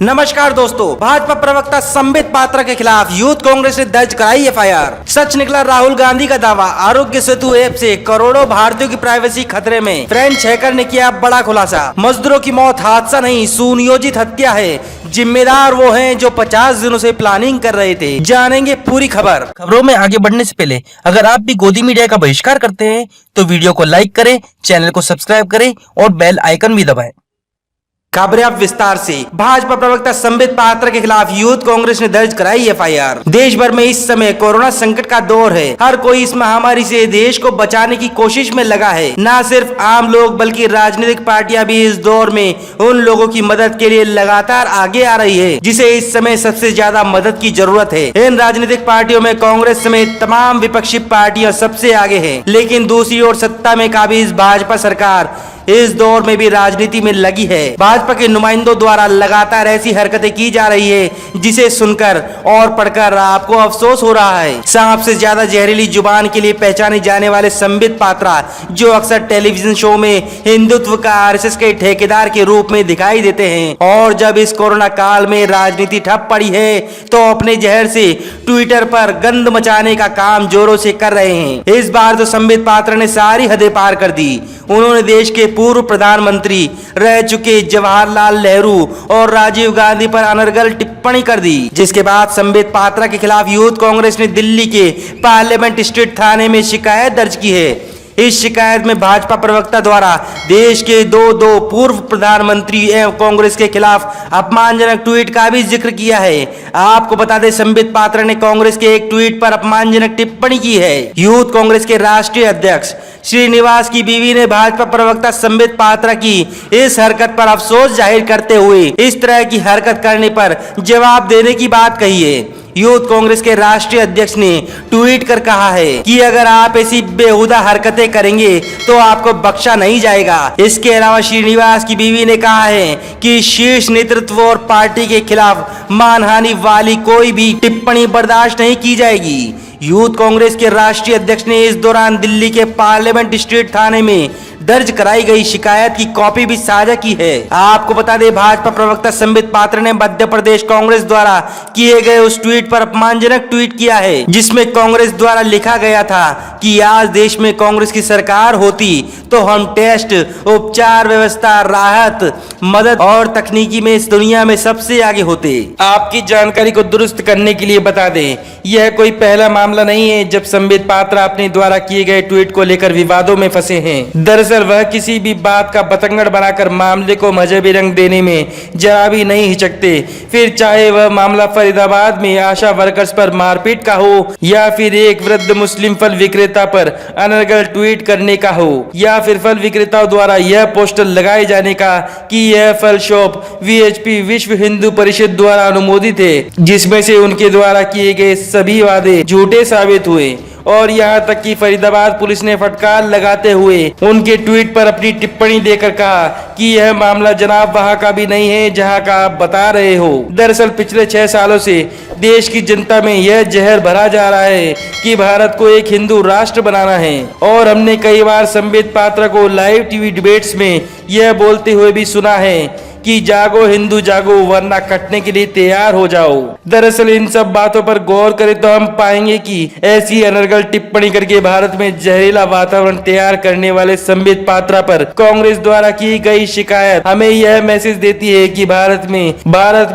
नमस्कार दोस्तों, भाजपा प्रवक्ता संबित पात्रा के खिलाफ यूथ कांग्रेस ने दर्ज कराई एफआईआर। सच निकला राहुल गांधी का दावा, आरोग्य सेतु ऐप से करोड़ों भारतीयों की प्राइवेसी खतरे में। फ्रेंच हैकर ने किया बड़ा खुलासा, मजदूरों की मौत हादसा नहीं सुनियोजित हत्या है, जिम्मेदार वो हैं जो 50 दिनों से प्लानिंग कर रहे थे। जानेंगे पूरी खबर। खबरों में आगे बढ़ने से पहले अगर आप भी गोदी मीडिया का बहिष्कार करते हैं तो वीडियो को लाइक करें, चैनल को सब्सक्राइब करें और बेल आइकन भी दबाएं। खबरें अब विस्तार से। भाजपा प्रवक्ता संबित पात्रा के खिलाफ यूथ कांग्रेस ने दर्ज कराई एफआईआर। देश भर में इस समय कोरोना संकट का दौर है। हर कोई इस महामारी से देश को बचाने की कोशिश में लगा है। न सिर्फ आम लोग बल्कि राजनीतिक पार्टियां भी इस दौर में उन लोगों की मदद के लिए लगातार आगे आ रही है जिसे इस समय सबसे ज्यादा मदद की जरूरत है। इन राजनीतिक पार्टियों में कांग्रेस समेत तमाम विपक्षी पार्टियां सबसे आगे है, लेकिन दूसरी ओर सत्ता में काबिज भाजपा सरकार इस दौर में भी राजनीति में लगी है। भाजपा के नुमाइंदों द्वारा लगातार ऐसी हरकतें की जा रही है जिसे सुनकर और पढ़कर आपको अफसोस हो रहा है। सांप से ज्यादा जहरीली जुबान के लिए पहचाने जाने वाले संबित पात्रा, जो अक्सर टेलीविजन शो में हिंदुत्व का आरएसएस के ठेकेदार के रूप में दिखाई देते हैं, और जब इस कोरोना काल में राजनीति ठप पड़ी है तो अपने जहर से ट्विटर पर गंद मचाने का काम जोरों से कर रहे हैं। इस बार तो संबित पात्रा ने सारी हदें पार कर दी। उन्होंने देश के पूर्व प्रधानमंत्री रह चुके जवाहरलाल नेहरू और राजीव गांधी पर अनर्गल टिप्पणी कर दी, जिसके बाद संबित पात्रा के खिलाफ यूथ कांग्रेस ने दिल्ली के पार्लियामेंट स्ट्रीट थाने में शिकायत दर्ज की है। इस शिकायत में भाजपा प्रवक्ता द्वारा देश के दो पूर्व प्रधानमंत्री एवं कांग्रेस के खिलाफ अपमानजनक ट्वीट का भी जिक्र किया है। आपको बता दें, संबित पात्रा ने कांग्रेस के एक ट्वीट पर अपमानजनक टिप्पणी की है। यूथ कांग्रेस के राष्ट्रीय अध्यक्ष श्रीनिवास की बीवी ने भाजपा प्रवक्ता संबित पात्रा की इस हरकत पर अफसोस जाहिर करते हुए इस तरह की हरकत करने पर जवाब देने की बात कही है। यूथ कांग्रेस के राष्ट्रीय अध्यक्ष ने ट्वीट कर कहा है कि अगर आप ऐसी बेहुदा हरकतें करेंगे तो आपको बख्शा नहीं जाएगा। इसके अलावा श्रीनिवास की बीवी ने कहा है कि शीर्ष नेतृत्व और पार्टी के खिलाफ मानहानि वाली कोई भी टिप्पणी बर्दाश्त नहीं की जाएगी। यूथ कांग्रेस के राष्ट्रीय अध्यक्ष ने इस दौरान दिल्ली के पार्लियामेंट स्ट्रीट थाने में दर्ज कराई गई शिकायत की कॉपी भी साझा की है। आपको बता दें, भाजपा प्रवक्ता संबित पात्रा ने मध्य प्रदेश कांग्रेस द्वारा किए गए उस ट्वीट पर अपमानजनक ट्वीट किया है जिसमें कांग्रेस द्वारा लिखा गया था कि आज देश में कांग्रेस की सरकार होती तो हम टेस्ट, उपचार व्यवस्था, राहत, मदद और तकनीकी में इस दुनिया में सबसे आगे होते। आपकी जानकारी को दुरुस्त करने के लिए बता दें, यह कोई पहला मामला नहीं है जब संबित पात्रा अपने द्वारा किए गए ट्वीट को लेकर विवादों में फंसे हैं। दरअसल वह किसी भी बात का बतंगड़ बनाकर मामले को मजहबी रंग देने में जरा भी नहीं हिचकते, फिर चाहे वह मामला फरीदाबाद में आशा वर्कर्स पर मारपीट का हो या फिर एक वृद्ध मुस्लिम फल विक्रेता पर अनर्गल ट्वीट करने का हो या फिर फल विक्रेताओं द्वारा यह पोस्टर लगाए जाने का कि यह फल शॉप वीएचपी विश्व हिंदू परिषद द्वारा अनुमोदित है, जिसमें से उनके द्वारा किए गए सभी वादे झूठे साबित हुए। और यहाँ तक कि फरीदाबाद पुलिस ने फटकार लगाते हुए उनके ट्वीट पर अपनी टिप्पणी देकर कहा कि यह मामला जनाब वहाँ का भी नहीं है जहाँ का आप बता रहे हो। दरअसल पिछले 6 सालों से देश की जनता में यह जहर भरा जा रहा है कि भारत को एक हिंदू राष्ट्र बनाना है, और हमने कई बार संबित पात्रा को लाइव टीवी डिबेट्स में यह बोलते हुए भी सुना है कि जागो हिंदू जागो, वरना कटने के लिए तैयार हो जाओ। दरअसल इन सब बातों पर गौर करें तो हम पाएंगे कि ऐसी अनर्गल टिप्पणी करके भारत में जहरीला वातावरण तैयार करने वाले संबित पात्रा पर कांग्रेस द्वारा की गई शिकायत हमें यह मैसेज देती है कि भारत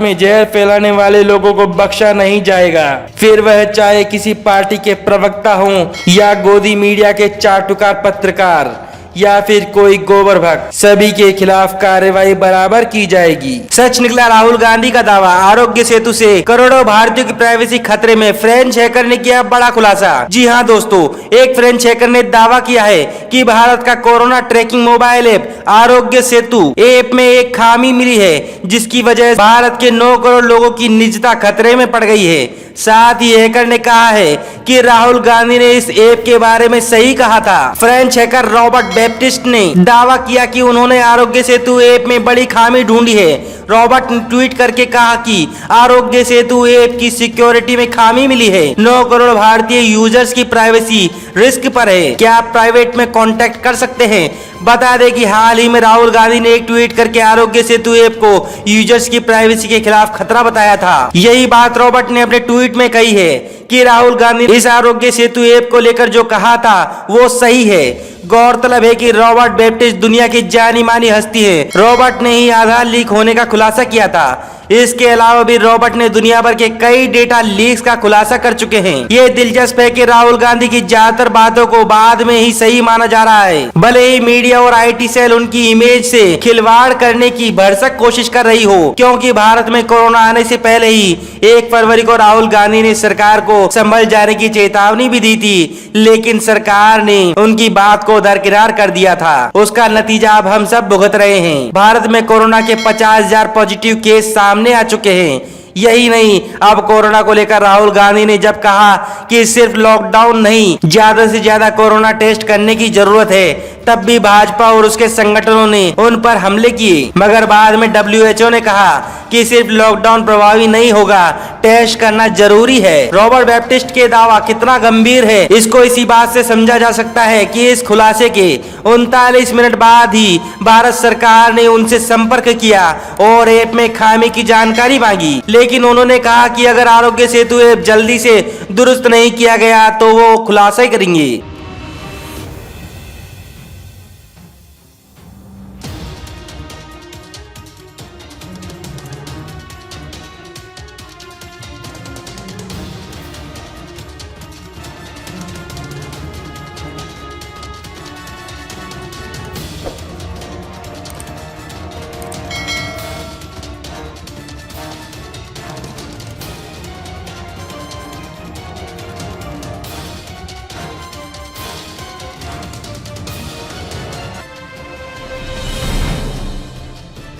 में जहर फैलाने वाले लोगों को बख्शा नहीं जाएगा, फिर वह चाहे किसी पार्टी के प्रवक्ता हो या गोदी मीडिया के चाटुकार पत्रकार या फिर कोई गोबर भक्त, सभी के खिलाफ कार्रवाई बराबर की जाएगी। सच निकला राहुल गांधी का दावा, आरोग्य सेतु से करोड़ों भारतीयों की प्राइवेसी खतरे में। फ्रेंच हैकर ने किया बड़ा खुलासा। जी हां दोस्तों, एक फ्रेंच हैकर ने दावा किया है कि भारत का corona trekking mobile app Aarogya Setu app में एक खामी मिली है, जिसकी वजह से भारत के 9 करोड़ लोगों की निजता खतरे में पड़ गई है। साथ ही हैकर ने कहा है कि राहुल गांधी ने इस ऐप के बारे में सही कहा था। फ्रेंच हैकर रॉबर्ट बैप्टिस्ट ने दावा किया कि उन्होंने आरोग्य सेतु ऐप में बड़ी खामी ढूंढी है। रॉबर्ट ने ट्वीट करके कहा कि आरोग्य सेतु ऐप की सिक्योरिटी में खामी मिली है। 9 करोड़ भारतीय यूजर्स की प्राइवेसी रिस्क पर है। क्या आप प्राइवेट में कांटेक्ट कर सकते हैं? बता दें कि हाल ही में राहुल गांधी ने एक ट्वीट करके आरोग्य सेतु ऐप को यूजर्स की प्राइवेसी के खिलाफ खतरा बताया था। यही बात रॉबर्ट ने अपने ट्वीट में कही है कि राहुल गांधी इस आरोग्य सेतु ऐप को लेकर जो कहा था वो सही है। गौरतलब है कि रॉबर्ट बैप्टिस्ट दुनिया की जानी मानी हस्ती है। रॉबर्ट ने ही आधार लीक होने का खुलासा किया था। इसके अलावा भी रॉबर्ट ने दुनिया भर के कई डेटा लीक्स का खुलासा कर चुके हैं। ये दिलचस्प है कि राहुल गांधी की ज्यादातर बातों को बाद में ही सही माना जा रहा है, भले ही मीडिया और IT सेल उनकी इमेज से खिलवाड़ करने की भरसक कोशिश कर रही हो, क्योंकि भारत में कोरोना आने से पहले ही 1 फरवरी को राहुल गांधी ने सरकार को संभल जाने की चेतावनी भी दी थी, लेकिन सरकार ने उनकी बात को दरकिनार कर दिया था। उसका नतीजा अब हम सब भुगत रहे हैं। भारत में कोरोना के 50,000 पॉजिटिव केस सामने आ चुके हैं। यही नहीं, अब कोरोना को लेकर राहुल गांधी ने जब कहा कि सिर्फ लॉकडाउन नहीं, ज्यादा से ज्यादा कोरोना टेस्ट करने की जरूरत है, तब भी भाजपा और उसके संगठनों ने उन पर हमले किए। मगर बाद में WHO ने कहा कि सिर्फ लॉकडाउन प्रभावी नहीं होगा, टेस्ट करना जरूरी है। रॉबर्ट बैप्टिस्ट के दावा कितना गंभीर है, इसको इसी बात से समझा जा सकता है कि इस खुलासे के 39 मिनट बाद ही भारत सरकार ने उनसे संपर्क किया और ऐप में खामी की जानकारी मांगी, लेकिन उन्होंने कहा कि अगर आरोग्य सेतु ऐप जल्दी से दुरुस्त नहीं किया गया तो वो खुलासा ही करेंगे।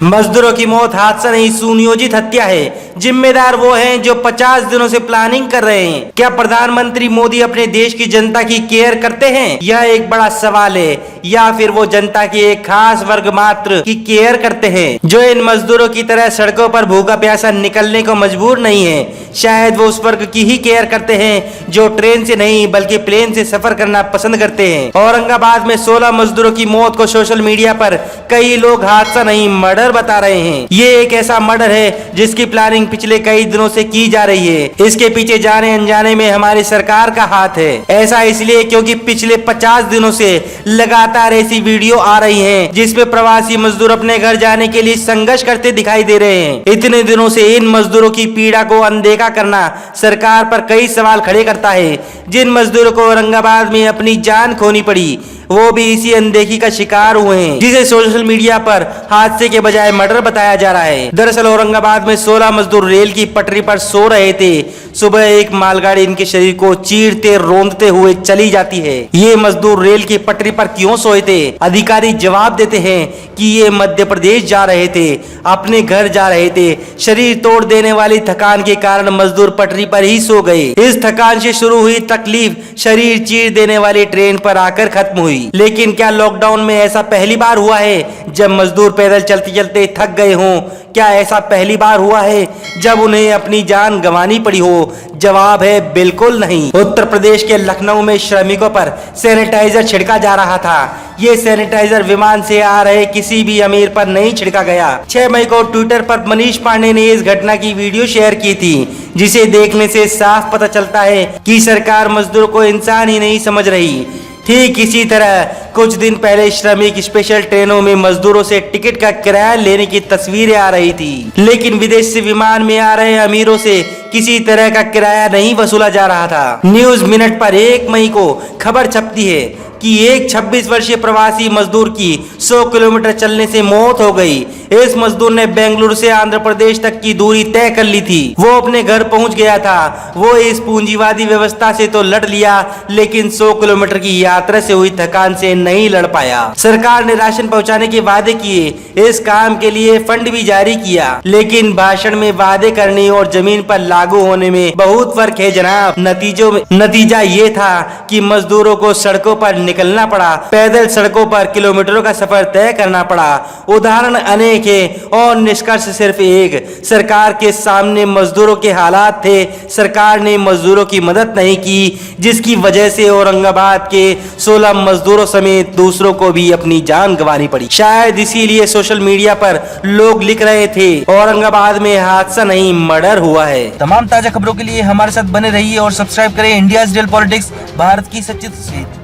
मजदूरों की मौत हादसा नहीं, सुनियोजित हत्या है। जिम्मेदार वो हैं जो 50 दिनों से प्लानिंग कर रहे हैं। क्या प्रधानमंत्री मोदी अपने देश की जनता की केयर करते हैं? यह एक बड़ा सवाल है। या फिर वो जनता के एक खास वर्ग मात्र की केयर करते हैं, जो इन मजदूरों की तरह सड़कों पर भूखा प्यासा निकलने को मजबूर नहीं है। शायद वो उस वर्ग की ही केयर करते हैं जो ट्रेन से नहीं बल्कि प्लेन से सफर करना पसंद करते हैं। औरंगाबाद में 16 मजदूरों की मौत को सोशल मीडिया पर कई लोग हादसा नहीं मर्डर बता रहे हैं। ये एक ऐसा मर्डर है जिसकी प्लानिंग पिछले कई दिनों से की जा रही है। इसके पीछे जाने अनजाने में हमारी सरकार का हाथ है। ऐसा इसलिए क्योंकि पिछले 50 दिनों से लगातार ऐसी वीडियो आ रही हैं जिसमें प्रवासी मजदूर अपने घर जाने के लिए संघर्ष करते दिखाई दे रहे हैं। इतने दिनों से इन मजदूरों की पीड़ा को अनदेखा करना सरकार पर कई सवाल खड़े करता है। जिन मजदूरों को औरंगाबाद में अपनी जान खोनी पड़ी वो भी इसी अनदेखी का शिकार हुए हैं, जिसे सोशल मीडिया पर हादसे के बजाय मर्डर बताया जा रहा है। दरअसल औरंगाबाद में 16 मजदूर रेल की पटरी पर सो रहे थे। सुबह एक मालगाड़ी इनके शरीर को चीरते रोंदते हुए चली जाती है। ये मजदूर रेल की पटरी पर क्यों सोए थे? अधिकारी जवाब देते हैं कि ये मध्य प्रदेश जा रहे थे, अपने घर जा रहे थे। शरीर तोड़ देने वाली थकान के कारण मजदूर पटरी पर ही सो गए। इस थकान से शुरू हुई तकलीफ शरीर चीर देने वाली ट्रेन पर आकर खत्म हुई। लेकिन क्या लॉकडाउन में ऐसा पहली बार हुआ है जब मजदूर पैदल चलते चलते थक गए हों? क्या ऐसा पहली बार हुआ है जब उन्हें अपनी जान गंवानी पड़ी हो? जवाब है बिल्कुल नहीं। उत्तर प्रदेश के लखनऊ में श्रमिकों पर सैनिटाइजर छिड़का जा रहा था। ये सैनिटाइजर विमान से आ रहे किसी भी अमीर पर नहीं छिड़का गया। 6 मई को ट्विटर पर मनीष पांडे ने इस घटना की वीडियो शेयर की थी, जिसे देखने से साफ पता चलता है कि सरकार मजदूर को इंसान ही नहीं समझ रही। ठीक इसी तरह कुछ दिन पहले श्रमिक स्पेशल ट्रेनों में मजदूरों से टिकट का किराया लेने की तस्वीरें आ रही थी, लेकिन विदेश से विमान में आ रहे अमीरों से किसी तरह का किराया नहीं वसूला जा रहा था। न्यूज मिनट पर 1 मई को खबर छपती है कि एक 26 वर्षीय प्रवासी मजदूर की 100 किलोमीटर चलने से मौत हो गई। इस मजदूर ने बेंगलुरु से आंध्र प्रदेश तक की दूरी तय कर ली थी। वो अपने घर पहुंच गया था। वो इस पूंजीवादी व्यवस्था से तो लड़ लिया, लेकिन 100 किलोमीटर की यात्रा से हुई थकान से नहीं लड़ पाया। सरकार ने राशन पहुंचाने के वादे किए, इस काम के लिए फंड भी जारी किया, लेकिन भाषण में वादे करने और जमीन पर लागू होने में बहुत फर्क है जनाब। नतीजा ये था कि मजदूरों को सड़कों पर निकलना पड़ा, पैदल सड़कों पर किलोमीटरों का सफर तय करना पड़ा। उदाहरण अनेक है और निष्कर्ष सिर्फ एक। सरकार के सामने मजदूरों के हालात थे, सरकार ने मजदूरों की मदद नहीं की, जिसकी वजह से औरंगाबाद के 16 मजदूरों समेत दूसरों को भी अपनी जान गंवानी पड़ी। शायद इसीलिए सोशल मीडिया पर लोग लिख रहे थे औरंगाबाद में हादसा नहीं मर्डर हुआ है। तमाम ताजा खबरों के लिए हमारे साथ बने रहिए और सब्सक्राइब करें इंडिया रियल पॉलिटिक्स, भारत की सच्ची तस्वीर।